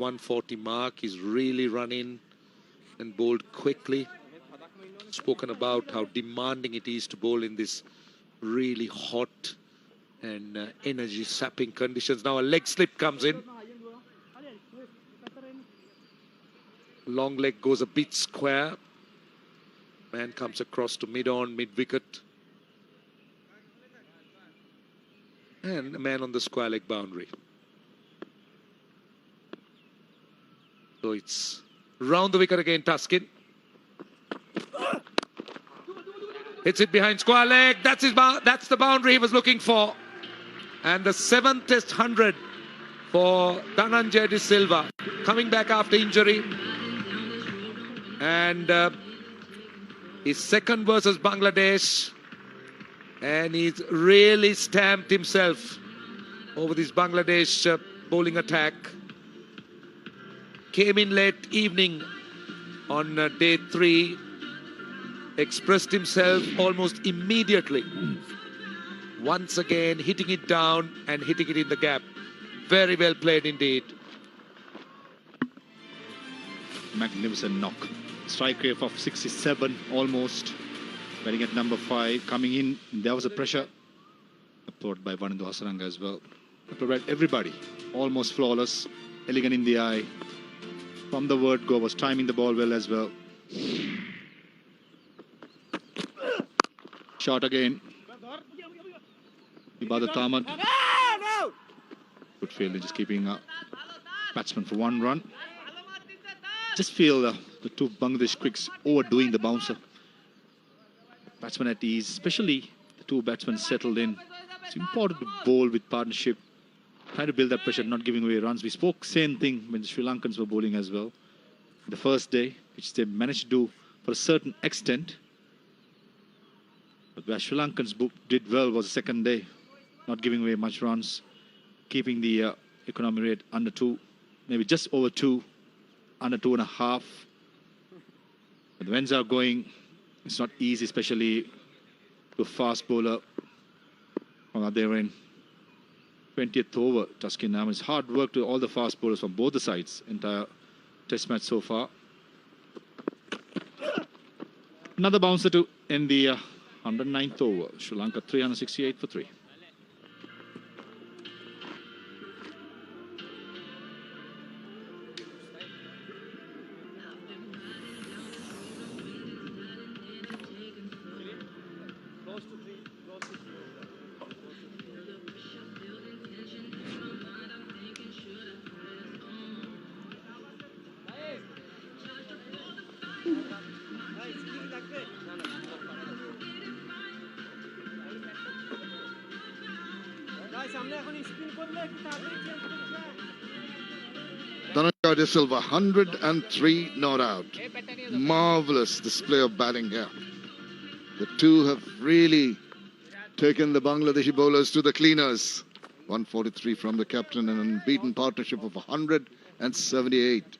140 mark. He's really run in and bowled quickly. Spoken about how demanding it is to bowl in this really hot and energy sapping conditions. Now a leg slip comes in. Long leg goes a bit square. Man comes across to mid-on, mid-wicket. And a man on the square leg boundary. So it's round the wicket again, Tuskin. Hits it behind square leg. That's the boundary he was looking for. And the 7th Test 100 for Dhananjay De Silva, coming back after injury. And his second versus Bangladesh. And he's really stamped himself over this Bangladesh bowling attack. Came in late evening on day 3. Expressed himself almost immediately. Once again, hitting it down and hitting it in the gap. Very well played indeed. Magnificent knock. Strike rate of 67 almost. Batting at number 5. Coming in, there was a pressure applied by Vanendu Hasaranga as well. Applied everybody. Almost flawless. Elegant in the eye. From the word go, was timing the ball well as well. Shot again. Ibadat Ahmad. Good fielding, just keeping batsman for 1 run. Just feel the two Bangladesh quicks overdoing the bouncer. Batsman at ease, especially the two batsmen settled in. It's important to bowl with partnership. Trying to build that pressure, not giving away runs. We spoke same thing when the Sri Lankans were bowling as well. The first day, which they managed to do for a certain extent. But where Sri Lankans did well was the second day. Not giving away much runs. Keeping the economy rate under 2. Maybe just over 2. Under 2.5. But the winds are going. It's not easy, especially to a fast bowler. They're in 20th over, Tuskin. Now it's hard work to all the fast bowlers from both the sides. Entire test match so far. Another bouncer to end the 109th over. Sri Lanka 368 for 3. Dhananjay De Silva, 103 not out. Marvellous display of batting here. The two have really taken the Bangladeshi bowlers to the cleaners. 143 from the captain, an unbeaten partnership of 178.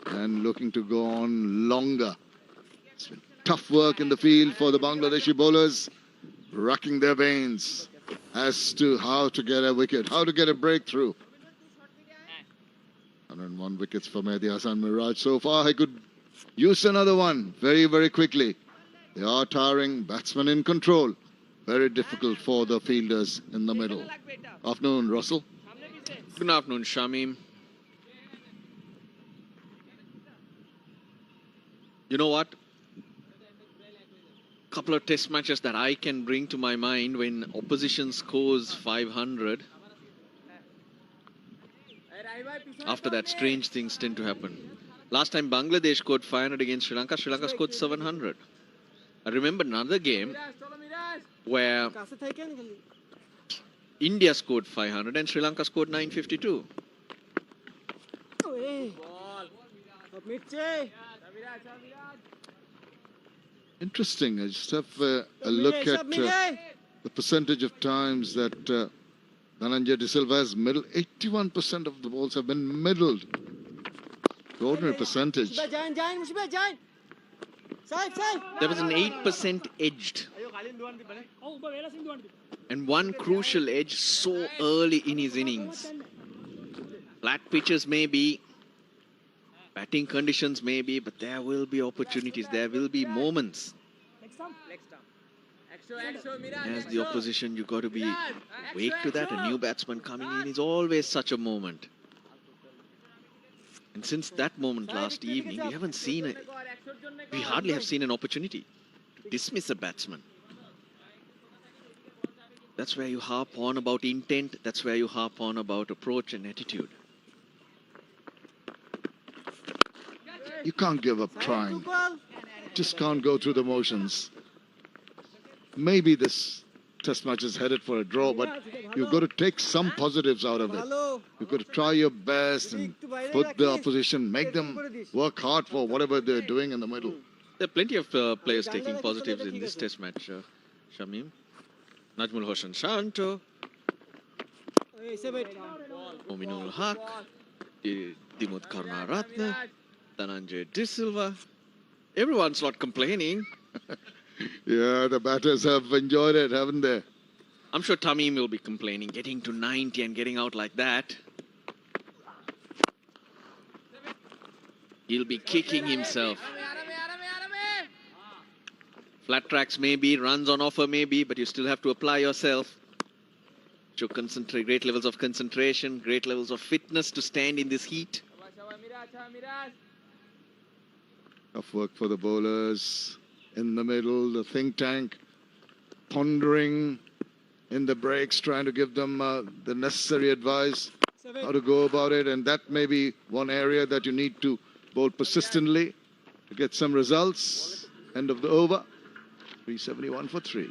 And looking to go on longer. It's been tough work in the field for the Bangladeshi bowlers, racking their veins as to how to get a wicket, how to get a breakthrough. 101 wickets for Mehdi Hasan Miraj so far. He could use another one very, very quickly. They are tiring, batsmen in control. Very difficult for the fielders in the middle. Afternoon, Russell. Good afternoon, Shamim. You know what? Couple of test matches that I can bring to my mind when opposition scores 500. After that, strange things tend to happen. Last time Bangladesh scored 500 against Sri Lanka, Sri Lanka scored 700. I remember another game where India scored 500 and Sri Lanka scored 952. Interesting. I just have a look at the percentage of times that Dhananjay De Silva has middled. 81% of the balls have been middled. Extraordinary percentage. There was an 8% edged. And one crucial edge so early in his innings. Flat pitches maybe, Batting conditions maybe, but there will be opportunities. There will be moments. As the opposition, you got to be awake to that. A new batsman coming in is always such a moment. And since that moment last evening, we hardly have seen an opportunity to dismiss a batsman. That's where you harp on about intent. That's where you harp on about approach and attitude. You can't give up trying. Just can't go through the motions. Maybe this test match is headed for a draw, but you've got to take some positives out of it. You've got to try your best and put the opposition, make them work hard for whatever they're doing in the middle. There are plenty of players taking positives in this test match, Shamim. Najmul Hossain Shanto, Mominul Haq, Dimut Karunaratne, Dhananjay De Silva. Everyone's not complaining. Yeah, the batters have enjoyed it, haven't they? I'm sure Tamim will be complaining, getting to 90 and getting out like that. He'll be kicking himself. Flat tracks maybe, runs on offer maybe, but you still have to apply yourself. Show great levels of concentration, great levels of fitness to stand in this heat. Tough work for the bowlers. In the middle, the think tank pondering in the breaks, trying to give them the necessary advice, how to go about it. And that may be one area that you need to bowl persistently to get some results. End of the over, 371 for 3.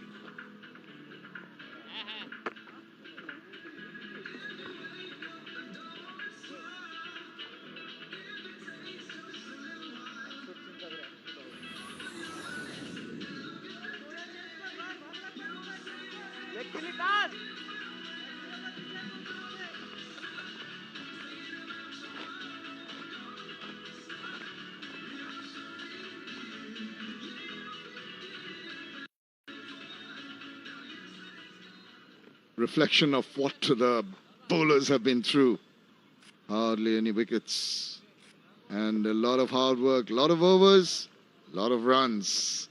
Reflection of what the bowlers have been through. Hardly any wickets. And a lot of hard work, a lot of overs, a lot of runs.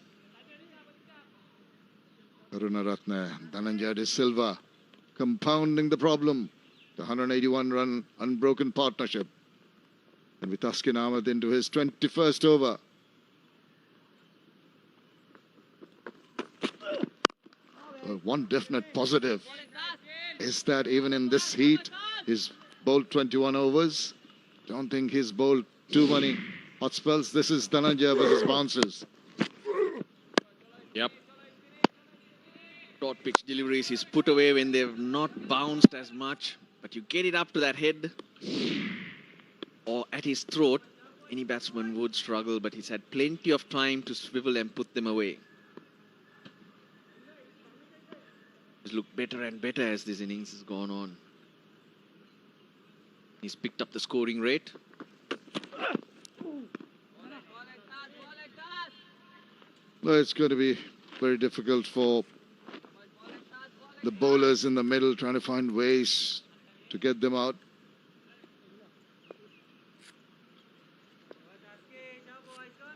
Karunaratne, Dhananjay De Silva compounding the problem. The 181-run unbroken partnership. And with Taskin Ahmed into his 21st over. Well, one definite positive is that even in this heat, he's bowled 21 overs. Don't think he's bowled too many hot spells. This is Dhananjay versus bouncers. Yep. Short pitch deliveries he's put away when they've not bounced as much. But you get it up to that head or at his throat, any batsman would struggle, but he's had plenty of time to swivel and put them away. He's looked better and better as this innings has gone on. He's picked up the scoring rate. Well, it's going to be very difficult for the bowlers in the middle, trying to find ways to get them out.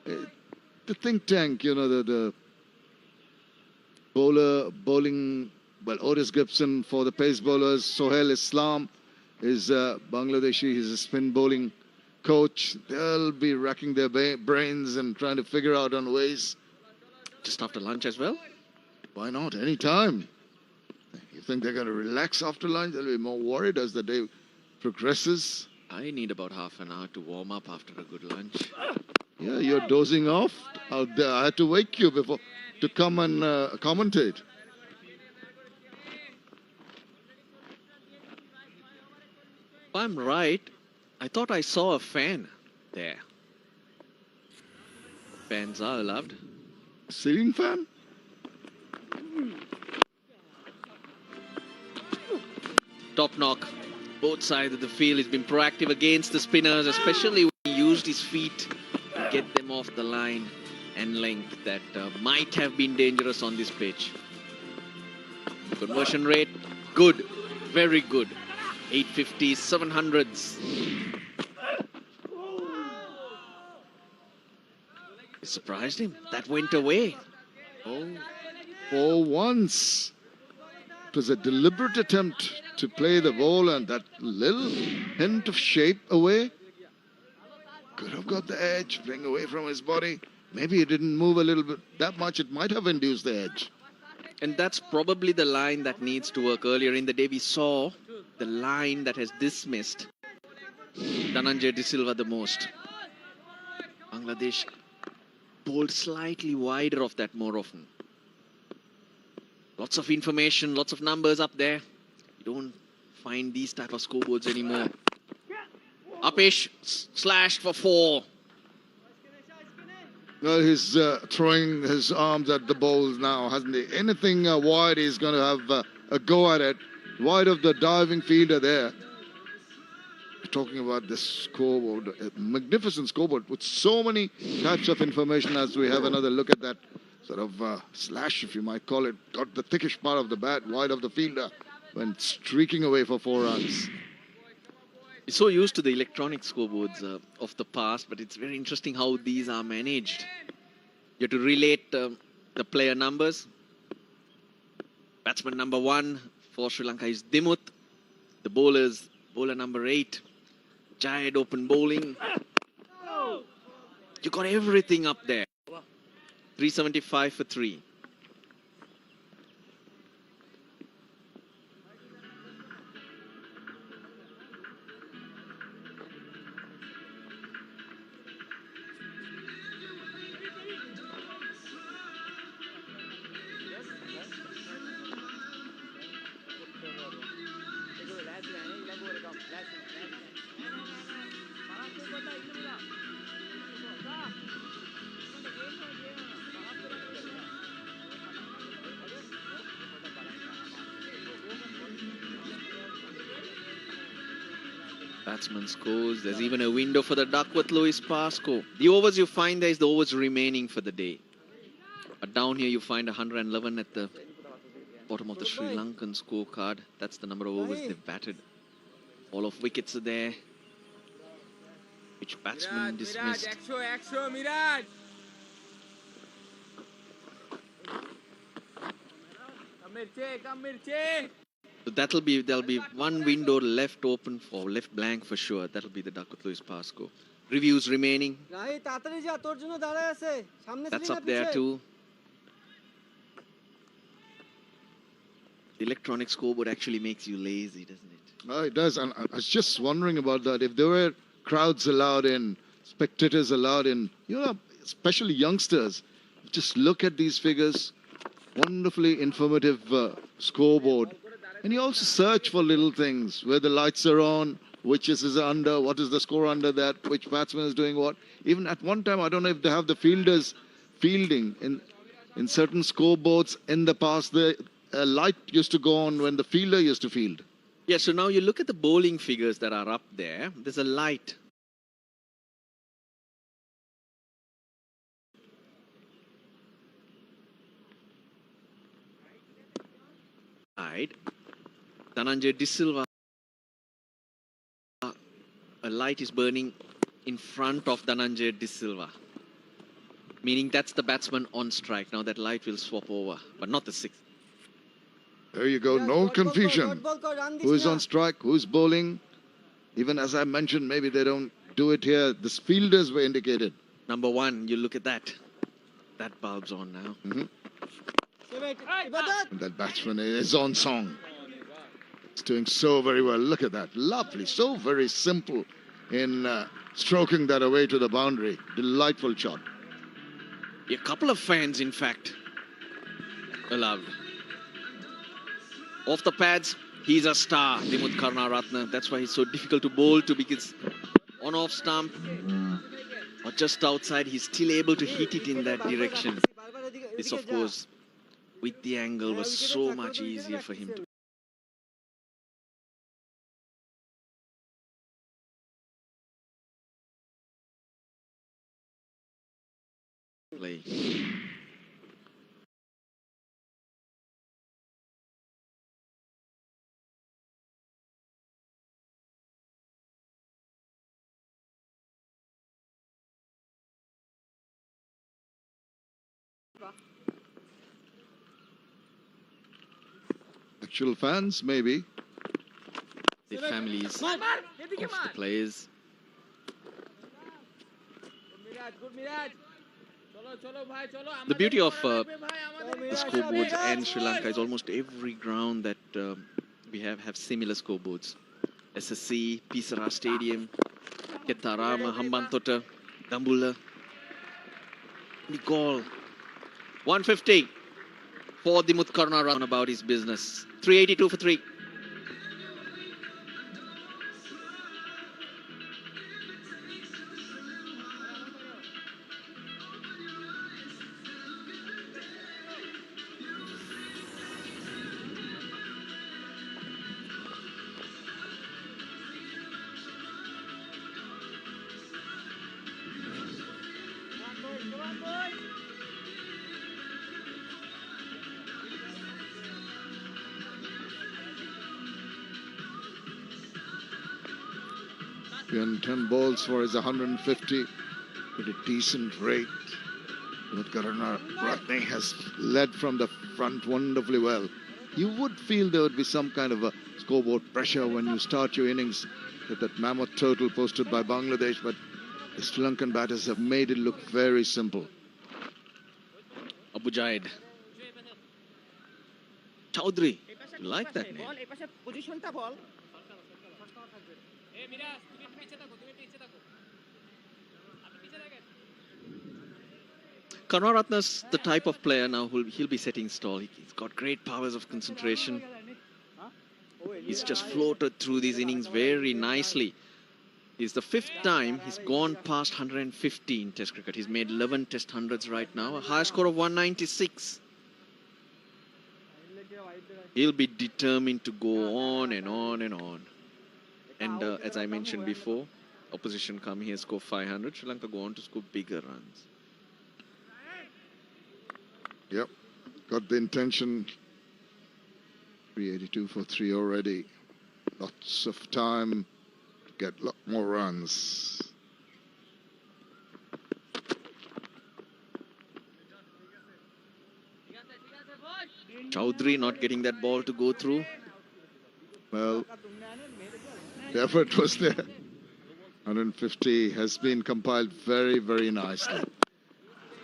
The think tank, you know, the bowling, well, Otis Gibson for the pace bowlers, Sohail Islam is Bangladeshi, he's a spin bowling coach. They'll be racking their brains and trying to figure out on ways. Just after lunch as well? Why not? Any time. You think they're going to relax after lunch? They'll be more worried as the day progresses. I need about half an hour to warm up after a good lunch. Yeah, you're dozing off out there. I had to wake you before to come and commentate. If I'm right, I thought I saw a fan there. Fans are allowed. Ceiling fan? Top knock. Both sides of the field. He's been proactive against the spinners, especially when he used his feet to get them off the line and length that might have been dangerous on this pitch. Conversion rate, good. Very good. 850s, 700s. It surprised him. That went away. Oh, For once, it was a deliberate attempt to play the ball, and that little hint of shape away could have got the edge, playing away from his body. Maybe he didn't move a little bit that much. It might have induced the edge. and that's probably the line that needs to work. Earlier in the day, we saw the line that has dismissed Dhananjay De Silva the most. Bangladesh bowled slightly wider of that more often. Lots of information, lots of numbers up there. You don't find these type of scoreboards anymore. Upish slashed for 4. Well, he's throwing his arms at the balls now, hasn't he? Anything wide, he's going to have a go at it. Wide of the diving fielder there. Talking about this scoreboard, a magnificent scoreboard with so many types of information. As we have another look at that sort of slash, if you might call it, got the thickish part of the bat wide of the fielder, went streaking away for 4 runs. We're so used to the electronic scoreboards of the past, but it's very interesting how these are managed. You have to relate the player numbers. Batsman number 1 for Sri Lanka is Dimut. The bowler number 8. Jayed open bowling. You got everything up there. 375 for 3. Batsman scores. There's even a window for the Duckworth Lewis Pascoe. The overs you find there is the overs remaining for the day. But down here you find 111 at the bottom of the Sri Lankan scorecard. That's the number of overs they've batted. All of wickets are there. Which batsman dismissed? So there'll be one window left open for left blank for sure. That'll be the Duckworth Lewis Pascoe. Reviews remaining. That's up there too. The electronic scoreboard actually makes you lazy, doesn't it? Oh, it does. And I was just wondering about that. If there were crowds allowed in, spectators allowed in, especially youngsters, just look at these figures. Wonderfully informative scoreboard. And you also search for little things, where the lights are on, which is under, what is the score under that, which batsman is doing what. Even at one time, I don't know if they have the fielders fielding. In certain scoreboards in the past, the light used to go on when the fielder used to field. Yeah, so now you look at the bowling figures that are up there. There's a light. Dhananjay De Silva. A light is burning in front of Dhananjay De Silva. Meaning that's the batsman on strike. Now that light will swap over, but not the 6th. There you go, no confusion. Who is on strike, who's bowling? Even as I mentioned, maybe they don't do it here. The fielders were indicated. Number 1, you look at that. That bulb's on now. And that batsman is on song. It's doing so very well. Look at that. Lovely. So very simple in stroking that away to the boundary. Delightful shot. A couple of fans, in fact, allowed. Off the pads, he's a star, Dimut Karnaratne. That's why he's so difficult to bowl to, because on-off stump or just outside, he's still able to hit it in that direction. This, of course, with the angle, was so much easier for him to play. Actual fans, maybe. The families of the players. The beauty of the scoreboards and Sri Lanka is almost every ground that we have similar scoreboards. SSC, Pisara Stadium, Ketarama, Hambantota, Dambulla. The goal. 150 for the Mutkarna run about his business. 382 for 3. And 10 balls for his 150 with a decent rate. But Ratne has led from the front wonderfully well. You would feel there would be some kind of a scoreboard pressure when you start your innings with that mammoth total posted by Bangladesh, but the Sri Lankan batters have made it look very simple. Abu Jaid. Chaudhary. You like that name? Karunaratne's the type of player now who he'll be setting stall. He's got great powers of concentration. He's just floated through these innings very nicely. It's the 5th time he's gone past 150 in Test cricket. He's made 11 Test hundreds right now, a high score of 196. He'll be determined to go on and on and on. And as I mentioned before, opposition come here, score 500. Sri Lanka go on to score bigger runs. Yep, got the intention. 382 for 3 already. Lots of time to get a lot more runs. Chaudhary not getting that ball to go through. Well, the effort was there. 150 has been compiled very, very nicely.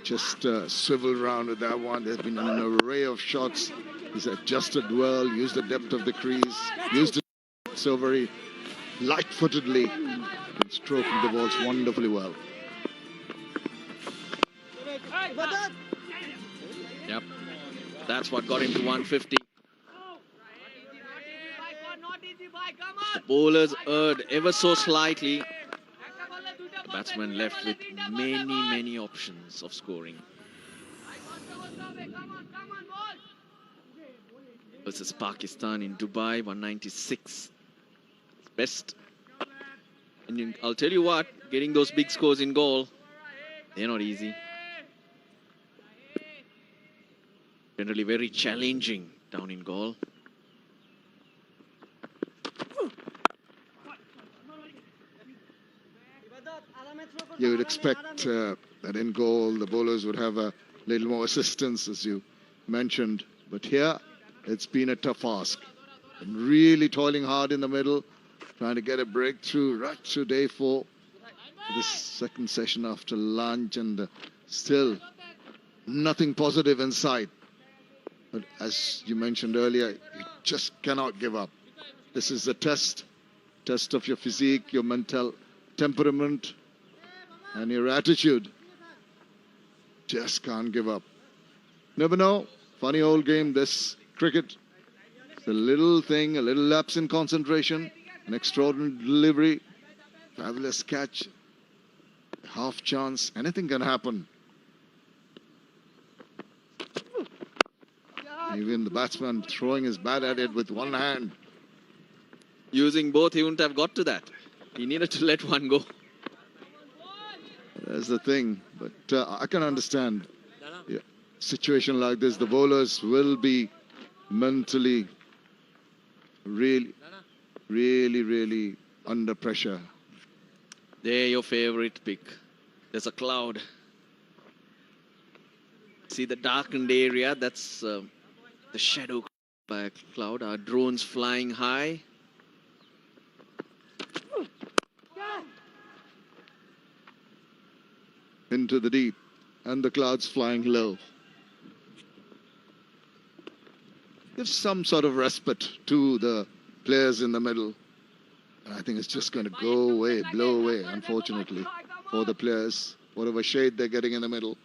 Just swivel round with that one. There's been an array of shots. He's adjusted well, used the depth of the crease, used it so very light-footedly, and stroking the balls wonderfully well. Yep, that's what got him to 150. The bowlers erred ever so slightly. The batsman left with many options of scoring. Versus Pakistan in Dubai, 196. Best. And I'll tell you what, getting those big scores in goal, they're not easy. Generally very challenging down in goal. You would expect that in goal the bowlers would have a little more assistance, as you mentioned. But here, it's been a tough ask. And really toiling hard in the middle, trying to get a breakthrough right through day 4. This second session after lunch, and still nothing positive in sight. But as you mentioned earlier, you just cannot give up. This is a test of your physique, your mental temperament, and your attitude. Just can't give up. Never know. Funny old game, this cricket. It's a little thing, a little lapse in concentration, an extraordinary delivery, fabulous catch, half chance, anything can happen. Even the batsman throwing his bat at it with one hand. Using both, he wouldn't have got to that. He needed to let one go. That's the thing, but I can understand. Yeah, situation like this, the bowlers will be mentally really under pressure. They're your favorite pick. There's a cloud. See the darkened area, that's the shadow by a cloud. Our drones flying high. Into the deep, and the clouds flying low. Gives some sort of respite to the players in the middle. And I think it's just going to go away, blow away, unfortunately, for the players. Whatever shade they're getting in the middle.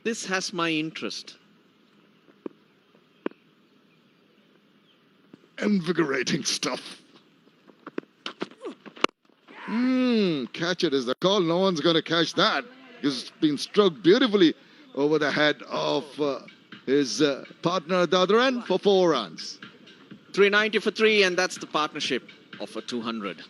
This has my interest. Invigorating stuff. Catch it is the call. No one's going to catch that. He's been struck beautifully over the head of his partner at the other end for 4 runs. 390 for 3, and that's the partnership of a 200.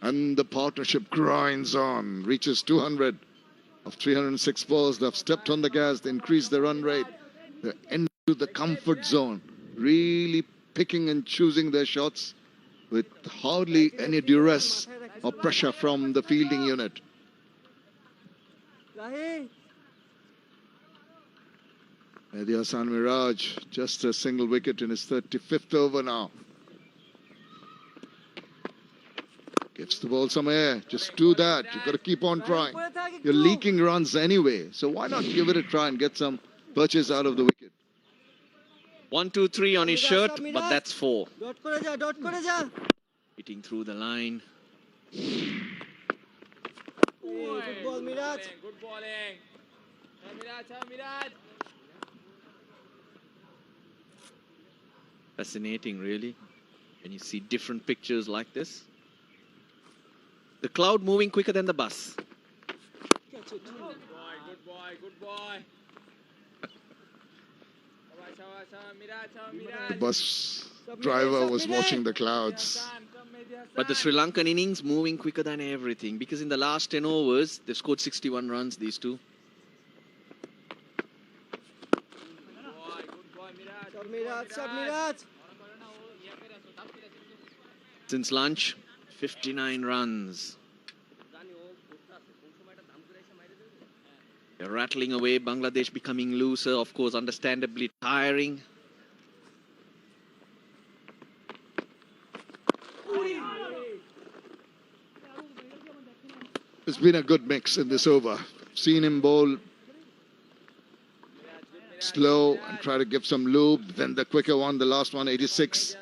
And the partnership grinds on, reaches 200 of 306 balls. They've stepped on the gas, they increased their run rate. They're into the comfort zone, really picking and choosing their shots with hardly any duress or pressure from the fielding unit. Mehdi Hasan Miraj, just a single wicket in his 35th over now. Gives the ball some air. Just do that. You've got to keep on trying. You're leaking runs anyway, so why not give it a try and get some purchase out of the wicket? 1, 2, 3 on his shirt, but that's 4. Hitting through the line. Good ball, Miraj. Good bowling. Miraj. Fascinating, really, when you see different pictures like this. The cloud moving quicker than the bus. Good boy. The bus driver was watching the clouds. But the Sri Lankan innings moving quicker than everything, because in the last 10 overs, they've scored 61 runs, these two. Miraj. Since lunch, 59 runs. They're rattling away, Bangladesh becoming looser, of course, understandably tiring. It's been a good mix in this over. Seen him bowl slow and try to give some lube. Then the quicker one, the last one, 86.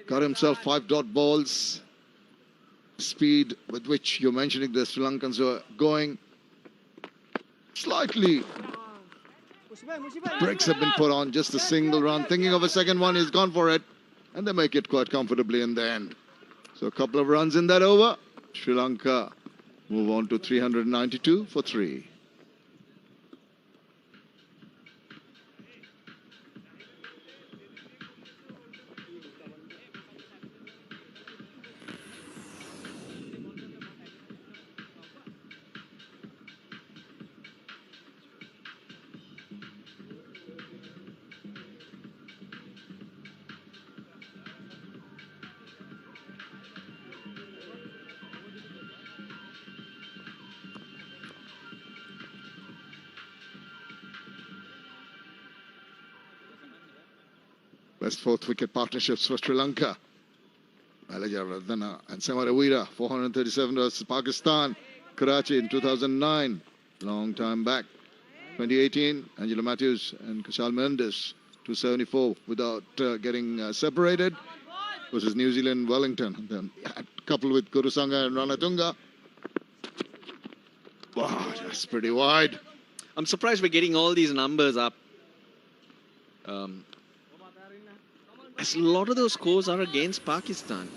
Got himself 5 dot balls. Speed with which you're mentioning the Sri Lankans are going. Slightly brakes have been put on, just a single run. Thinking of a second one, he's gone for it. And they make it quite comfortably in the end. So a couple of runs in that over. Sri Lanka move on to 392 for 3. Best 4th wicket partnerships for Sri Lanka. Malaja Radhana and Samarawira, 437 versus Pakistan. Karachi in 2009, long time back. 2018, Angelo Matthews and Kushal Mendes, 274 without getting separated. Versus New Zealand, Wellington. And then coupled with Kurusanga and Ranatunga. Wow, that's pretty wide. I'm surprised we're getting all these numbers up. As a lot of those scores are against Pakistan.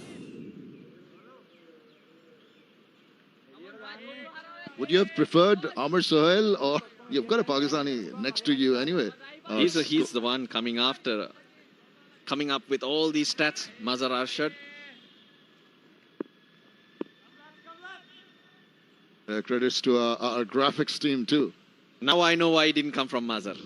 Would you have preferred Amr Sohail, or you've got a Pakistani next to you anyway? He's the one coming up with all these stats. Mazhar Arshad. Credits to our graphics team too. Now I know why he didn't come from Mazhar.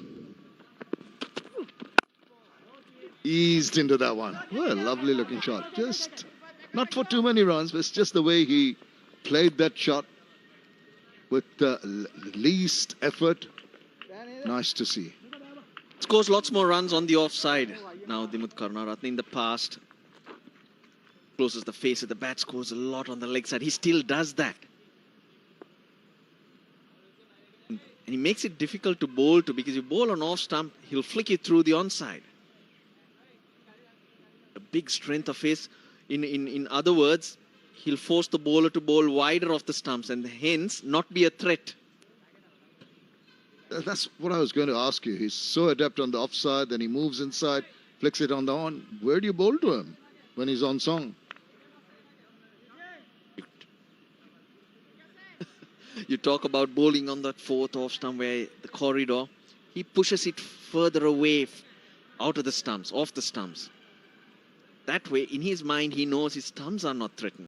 Eased into that one. What a lovely looking shot. Just not for too many runs, but it's just the way he played that shot with the least effort. Nice to see. Scores lots more runs on the offside. Now Dimut Karunaratne in the past closes the face of the bat, scores a lot on the leg side. He still does that. And he makes it difficult to bowl to, because you bowl on off stump, he'll flick it through the onside. A big strength of his. In other words, he'll force the bowler to bowl wider off the stumps and hence not be a threat. That's what I was going to ask you. He's so adept on the offside, then he moves inside, flicks it on the on. Where do you bowl to him when he's on song? You talk about bowling on that fourth off stump where the corridor, he pushes it further away out of the stumps, off the stumps. That way, in his mind, he knows his stumps are not threatened.